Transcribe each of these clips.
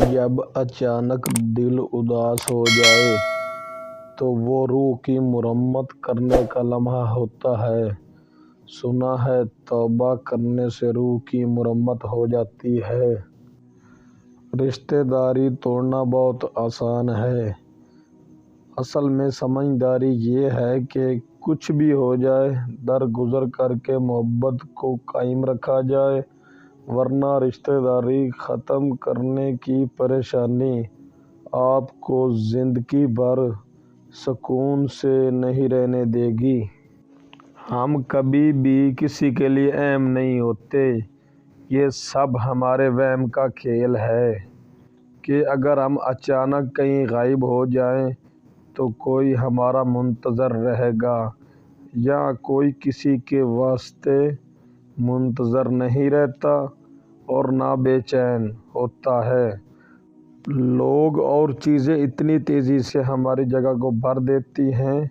जब अचानक दिल उदास हो जाए तो वो रूह की मुरम्मत करने का लम्हा होता है। सुना है तौबा करने से रूह की मुरम्मत हो जाती है। रिश्तेदारी तोड़ना बहुत आसान है। असल में समझदारी ये है कि कुछ भी हो जाए दरगुजर करके मोहब्बत को कायम रखा जाए, वरना रिश्तेदारी ख़त्म करने की परेशानी आपको ज़िंदगी भर सुकून से नहीं रहने देगी। हम कभी भी किसी के लिए अहम नहीं होते। ये सब हमारे वहम का खेल है कि अगर हम अचानक कहीं गायब हो जाएं तो कोई हमारा मुंतज़र रहेगा, या कोई किसी के वास्ते मुंतज़र नहीं रहता और ना बेचैन होता है। लोग और चीज़ें इतनी तेज़ी से हमारी जगह को भर देती हैं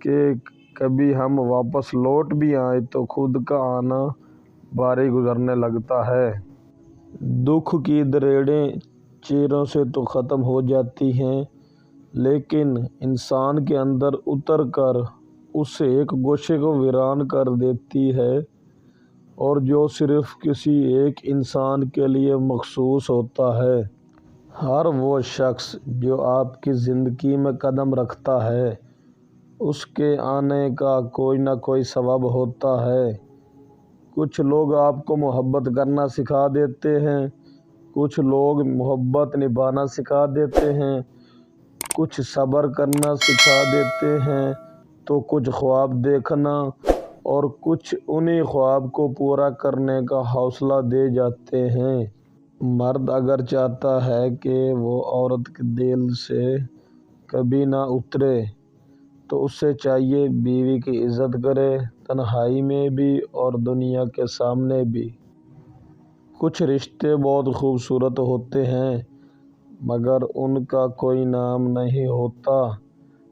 कि कभी हम वापस लौट भी आए तो खुद का आना भारी गुजरने लगता है। दुख की दरेड़ें चेहरों से तो ख़त्म हो जाती हैं, लेकिन इंसान के अंदर उतर कर उसे एक गोशे को वीरान कर देती है, और जो सिर्फ़ किसी एक इंसान के लिए मखसूस होता है। हर वो शख्स जो आपकी ज़िंदगी में कदम रखता है, उसके आने का कोई ना कोई सबब होता है। कुछ लोग आपको मोहब्बत करना सिखा देते हैं, कुछ लोग मोहब्बत निभाना सिखा देते हैं, कुछ सब्र करना सिखा देते हैं, तो कुछ ख्वाब देखना, और कुछ उन्हीं ख्वाब को पूरा करने का हौसला दे जाते हैं। मर्द अगर चाहता है कि वो औरत के दिल से कभी ना उतरे तो उसे चाहिए बीवी की इज़्ज़त करे, तन्हाई में भी और दुनिया के सामने भी। कुछ रिश्ते बहुत खूबसूरत होते हैं मगर उनका कोई नाम नहीं होता।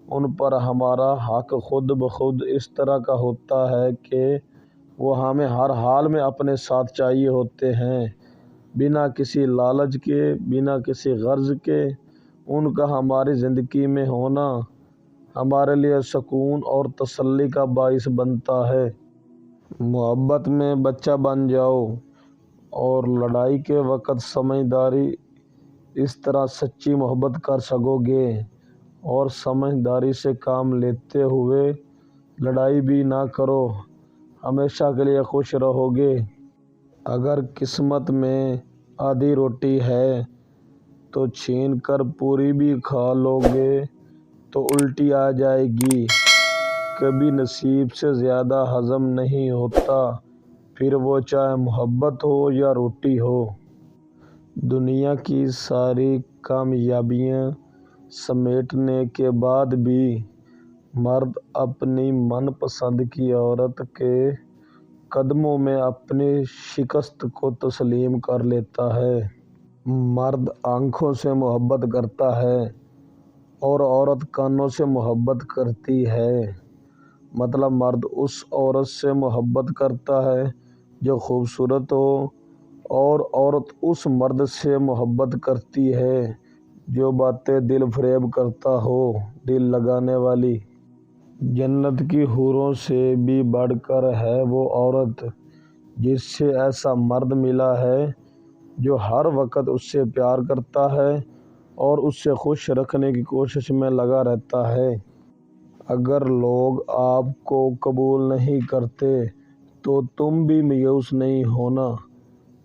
उन पर हमारा हक खुद ब खुद इस तरह का होता है कि वो हमें हर हाल में अपने साथ चाहिए होते हैं, बिना किसी लालच के, बिना किसी गर्ज के। उनका हमारी ज़िंदगी में होना हमारे लिए सुकून और तसल्ली का बाइस बनता है। मोहब्बत में बच्चा बन जाओ और लड़ाई के वक़्त समझदारी, इस तरह सच्ची मोहब्बत कर सकोगे, और समझदारी से काम लेते हुए लड़ाई भी ना करो, हमेशा के लिए खुश रहोगे। अगर किस्मत में आधी रोटी है तो छीन कर पूरी भी खा लोगे तो उल्टी आ जाएगी। कभी नसीब से ज़्यादा हज़म नहीं होता, फिर वो चाहे मोहब्बत हो या रोटी हो। दुनिया की सारी कामयाबियाँ समेटने के बाद भी मर्द अपनी मनपसंद की औरत के कदमों में अपनी शिकस्त को तस्लीम कर लेता है। मर्द आँखों से मोहब्बत करता है और औरत कानों से मोहब्बत करती है। मतलब मर्द उस औरत से मोहब्बत करता है जो खूबसूरत हो, और औरत उस मर्द से मोहब्बत करती है जो बातें दिल फरेब करता हो, दिल लगाने वाली। जन्नत की हूरों से भी बढ़कर है वो औरत जिससे ऐसा मर्द मिला है जो हर वक्त उससे प्यार करता है और उससे खुश रखने की कोशिश में लगा रहता है। अगर लोग आपको कबूल नहीं करते तो तुम भी मायूस नहीं होना,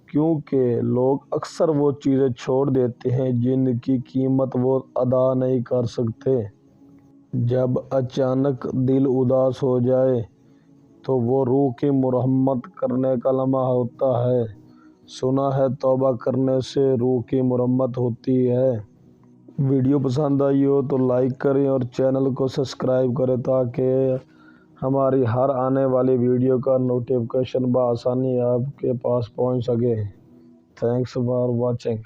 क्योंकि लोग अक्सर वो चीज़ें छोड़ देते हैं जिनकी कीमत वो अदा नहीं कर सकते। जब अचानक दिल उदास हो जाए तो वो रूह की मुरम्मत करने का लम्हा होता है। सुना है तौबा करने से रूह की मुरम्मत होती है। वीडियो पसंद आई हो तो लाइक करें और चैनल को सब्सक्राइब करें ताकि हमारी हर आने वाली वीडियो का नोटिफिकेशन बआसानी आपके पास पहुंच सके। Thanks for watching.